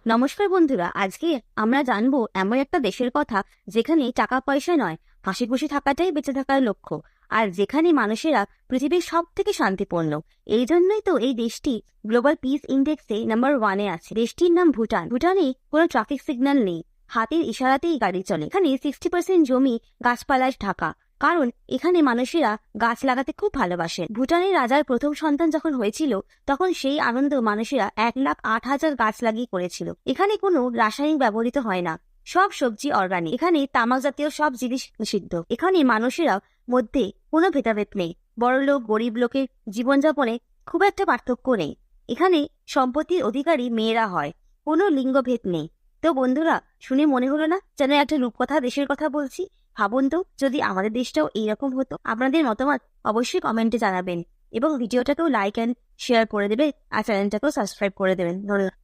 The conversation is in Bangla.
নমস্কার বন্ধুরা, আজকে আমরা জানবো এমন একটা দেশের কথা যেখানে টাকা পয়সা নয়, হাসি খুশি থাকাটাই বেঁচে থাকার লক্ষ্য, আর যেখানে মানুষেরা পৃথিবীর সব থেকে শান্তিপূর্ণ। এই জন্যই তো এই দেশটি গ্লোবাল পিস ইন্ডেক্সে নাম্বার 1-এ আছে। দেশটির নাম ভুটান। ভুটানে কোনো ট্রাফিক সিগন্যাল নেই, হাতের ইশারাতেই গাড়ি চলে। এখানে 60% জমি গাছপালায় ঢাকা, কারণ এখানে মানুষেরা গাছ লাগাতে খুব ভালোবাসে। ভুটানের রাজার প্রথম সন্তান যখন হয়েছিল, তখন সেই আনন্দ মানুষেরা 1,08,000 গাছ লাগিয়ে করেছিল। এখানে কোনো রাসায়নিক ব্যবহৃত হয় না, সব সবজি অর্গানিক। এখানে তামাক জাতীয় সব জিনিস নিষিদ্ধ। এখানে মানুষেরা মধ্যে কোনো ভেদাভেদ নেই, বড়লোক গরিব লোকের জীবনযাপনে খুব একটা পার্থক্য নেই। এখানে সম্পত্তির অধিকারী মেয়েরা হয়, কোনো লিঙ্গভেদ নেই। তো বন্ধুরা, শুনে মনে হলো না যেন একটা রূপকথা দেশের কথা বলছি? ভাবুন তো, যদি আমাদের দেশটাও এইরকম হতো। আপনাদের মতামত অবশ্যই কমেন্টে জানাবেন এবং ভিডিওটাকেও লাইক অ্যান্ড শেয়ার করে দেবে আর চ্যানেলটাকেও সাবস্ক্রাইব করে দেবেন। ধন্যবাদ।